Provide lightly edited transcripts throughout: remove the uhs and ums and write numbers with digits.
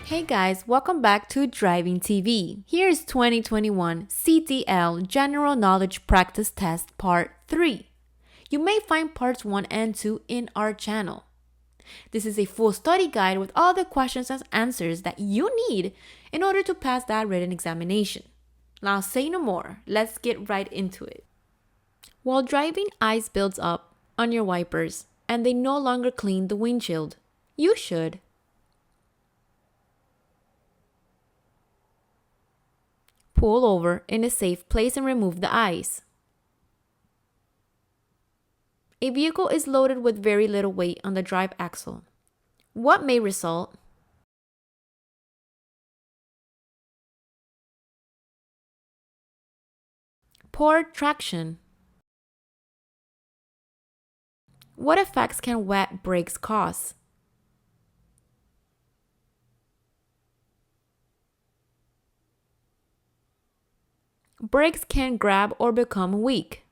Hey guys, welcome back to Driving TV. Here's 2021 CDL General Knowledge Practice Test Part 3. You may find parts 1 and 2 in our channel. This is a full study guide with all the questions and answers that you need in order to pass that written examination. Now say no more, let's get right into it. While driving, ice builds up on your wipers and they no longer clean the windshield. You should. Pull over in a safe place and remove the ice. A vehicle is loaded with very little weight on the drive axle. What may result? Poor traction. What effects can wet brakes cause? Brakes can grab or become weak.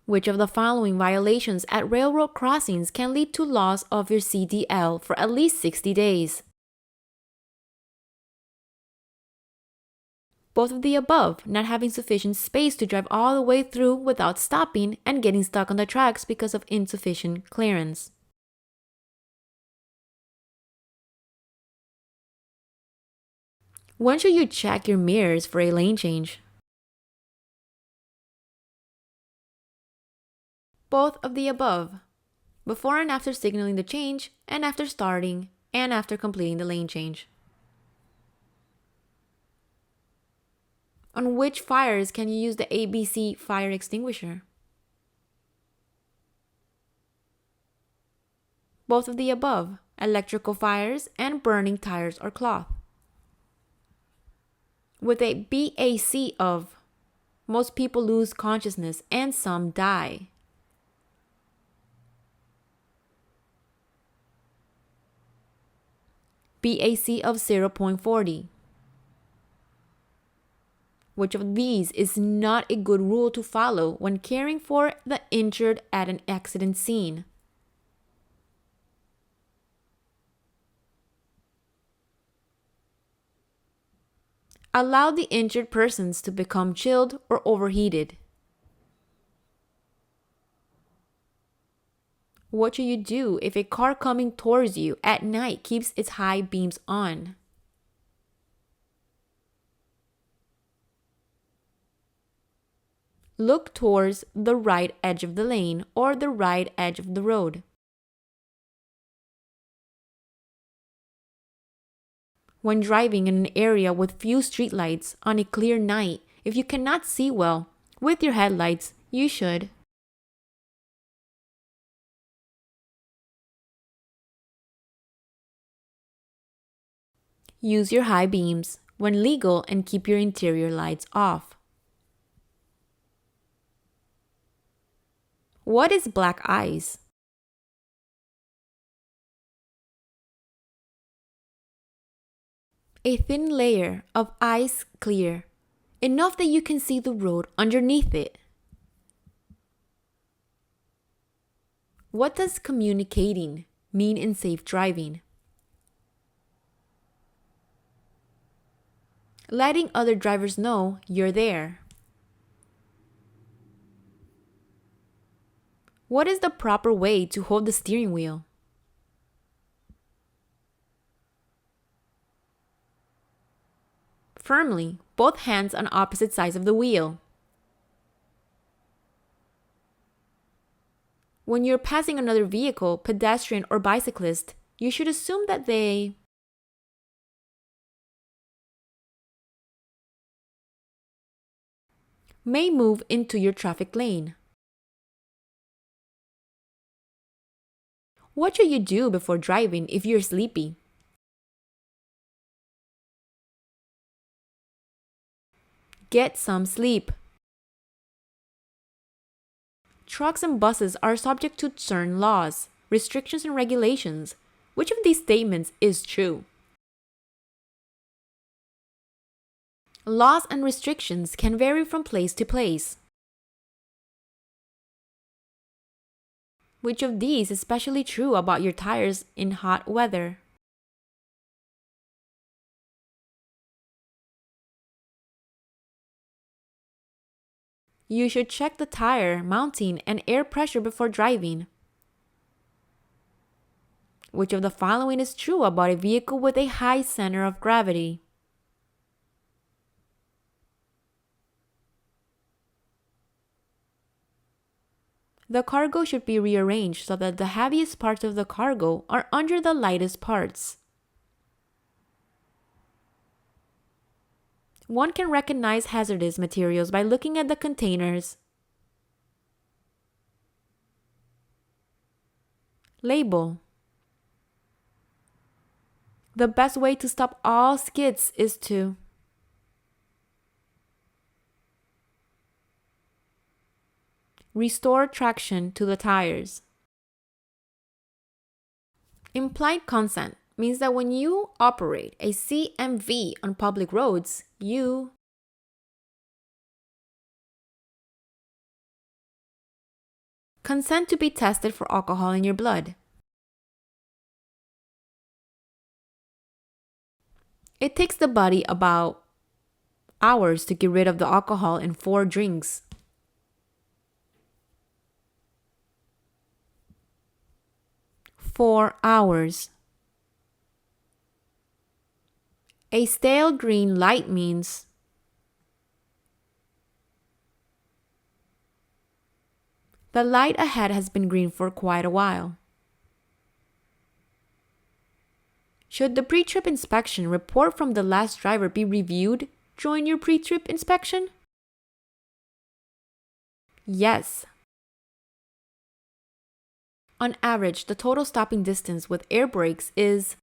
Which of the following violations at railroad crossings can lead to loss of your CDL for at least 60 days? Both of the above, not having sufficient space to drive all the way through without stopping and getting stuck on the tracks because of insufficient clearance. When should you check your mirrors for a lane change? Both of the above, before and after signaling the change, and after starting, and after completing the lane change. On which fires can you use the ABC fire extinguisher? Both of the above, electrical fires and burning tires or cloth. With a BAC of, most people lose consciousness and some die. BAC of 0.40. Which of these is not a good rule to follow when caring for the injured at an accident scene? Allow the injured persons to become chilled or overheated. What should you do if a car coming towards you at night keeps its high beams on? Look towards the right edge of the lane or the right edge of the road. When driving in an area with few streetlights on a clear night, if you cannot see well with your headlights, you should. Use your high beams when legal and keep your interior lights off. What is black ice? A thin layer of ice clear, enough that you can see the road underneath it. What does communicating mean in safe driving? Letting other drivers know you're there. What is the proper way to hold the steering wheel? Firmly, both hands on opposite sides of the wheel. When you're passing another vehicle, pedestrian or bicyclist, you should assume that they may move into your traffic lane. What should you do before driving if you're sleepy? Get some sleep. Trucks and buses are subject to certain laws, restrictions, and regulations. Which of these statements is true? Laws and restrictions can vary from place to place. Which of these is especially true about your tires in hot weather? You should check the tire, mounting, and air pressure before driving. Which of the following is true about a vehicle with a high center of gravity? The cargo should be rearranged so that the heaviest parts of the cargo are under the lightest parts. One can recognize hazardous materials by looking at the containers. Label. The best way to stop all skids is to restore traction to the tires. Implied consent means that when you operate a CMV on public roads, you consent to be tested for alcohol in your blood. It takes the body about hours to get rid of the alcohol in 4 drinks. "4 hours." A stale green light means the light ahead has been green for quite a while. Should the pre-trip inspection report from the last driver be reviewed during your pre-trip inspection? Yes. On average, the total stopping distance with air brakes is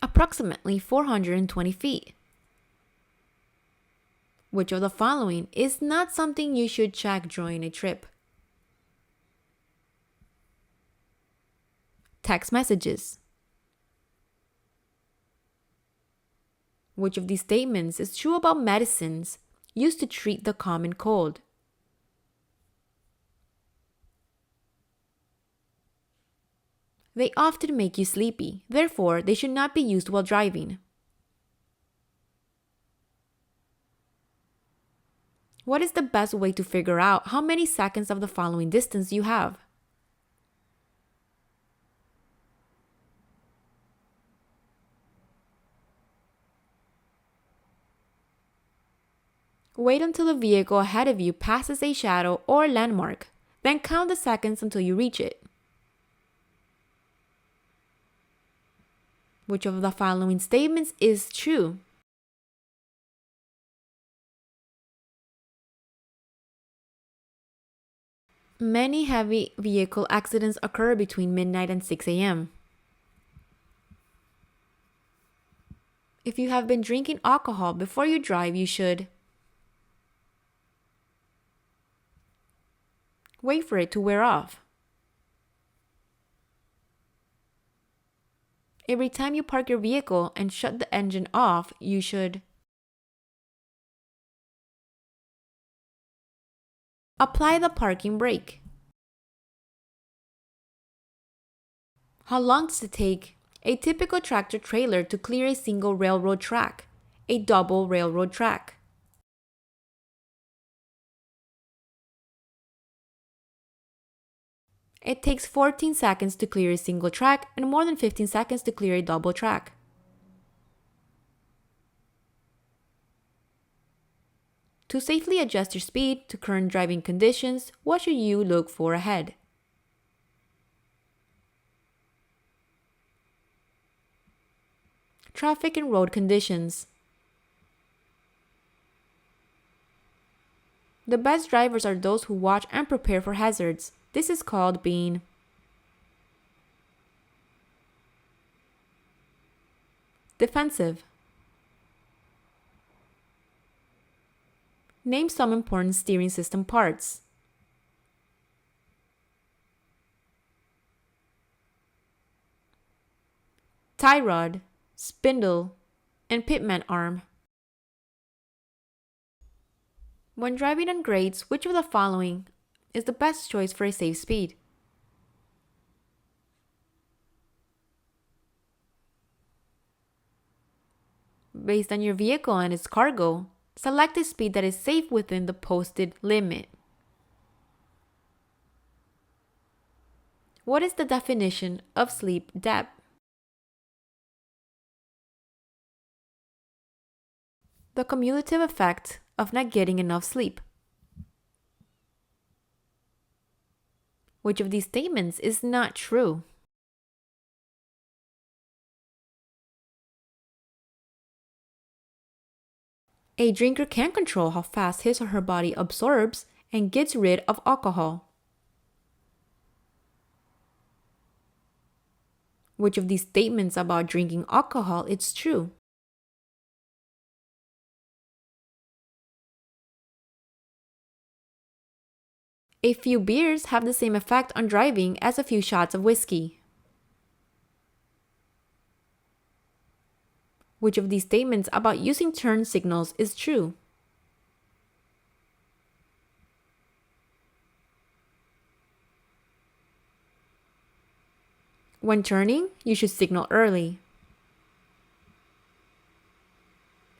approximately 420 feet. Which of the following is not something you should check during a trip? Text messages. Which of these statements is true about medicines used to treat the common cold? They often make you sleepy, therefore they should not be used while driving. What is the best way to figure out how many seconds of the following distance you have? Wait until the vehicle ahead of you passes a shadow or landmark, then count the seconds until you reach it. Which of the following statements is true? Many heavy vehicle accidents occur between midnight and 6 a.m. If you have been drinking alcohol before you drive, you should wait for it to wear off. Every time you park your vehicle and shut the engine off, you should apply the parking brake. How long does it take a typical tractor trailer to clear a single railroad track, a double railroad track? It takes 14 seconds to clear a single track and more than 15 seconds to clear a double track. To safely adjust your speed to current driving conditions, what should you look for ahead? Traffic and road conditions. The best drivers are those who watch and prepare for hazards. This is called being defensive. Name some important steering system parts. Tie rod, spindle, and pitman arm. When driving on grades, which of the following is the best choice for a safe speed. Based on your vehicle and its cargo, select a speed that is safe within the posted limit. What is the definition of sleep debt? The cumulative effect of not getting enough sleep. Which of these statements is not true? A drinker can control how fast his or her body absorbs and gets rid of alcohol. Which of these statements about drinking alcohol is true? A few beers have the same effect on driving as a few shots of whiskey. Which of these statements about using turn signals is true? When turning, you should signal early.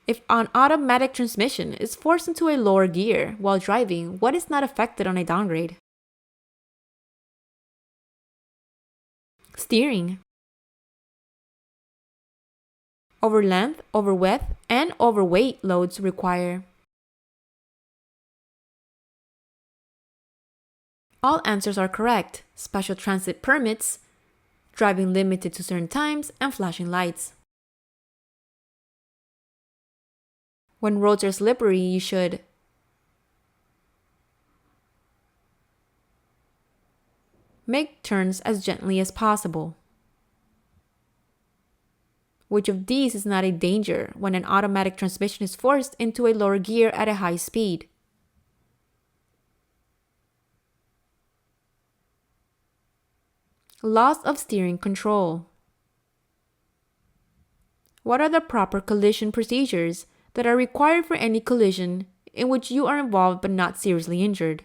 If an automatic transmission is forced into a lower gear while driving, what is not affected on a downgrade? Steering. Over length, over width, and overweight loads require. All answers are correct. Special transit permits, driving limited to certain times, and flashing lights. When roads are slippery, you should make turns as gently as possible. Which of these is not a danger when an automatic transmission is forced into a lower gear at a high speed? Loss of steering control. What are the proper collision procedures that are required for any collision in which you are involved but not seriously injured?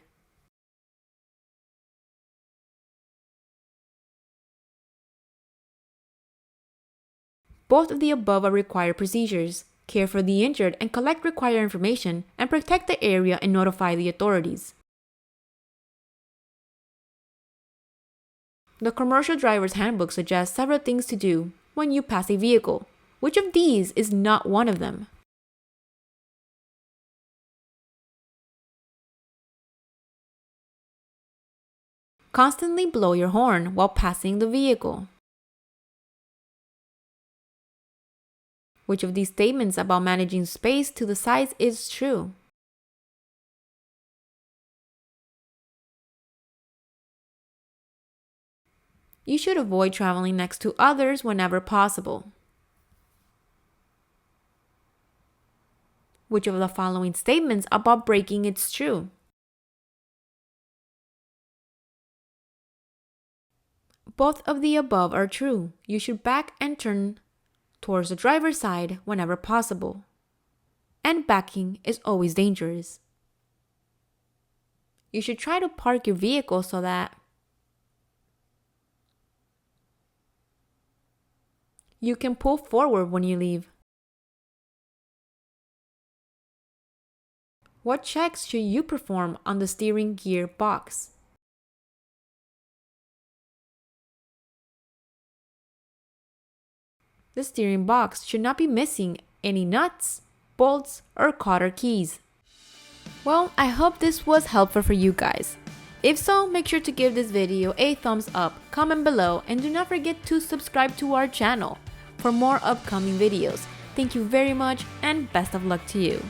Both of the above are required procedures. Care for the injured and collect required information and protect the area and notify the authorities. The Commercial Driver's Handbook suggests several things to do when you pass a vehicle. Which of these is not one of them? Constantly blow your horn while passing the vehicle. Which of these statements about managing space to the sides is true? You should avoid traveling next to others whenever possible. Which of the following statements about braking is true? Both of the above are true. You should back and turn towards the driver's side whenever possible. And backing is always dangerous. You should try to park your vehicle so that you can pull forward when you leave. What checks should you perform on the steering gear box? The steering box should not be missing any nuts, bolts, or cotter keys. Well, I hope this was helpful for you guys. If so, make sure to give this video a thumbs up, comment below, and do not forget to subscribe to our channel for more upcoming videos. Thank you very much and best of luck to you.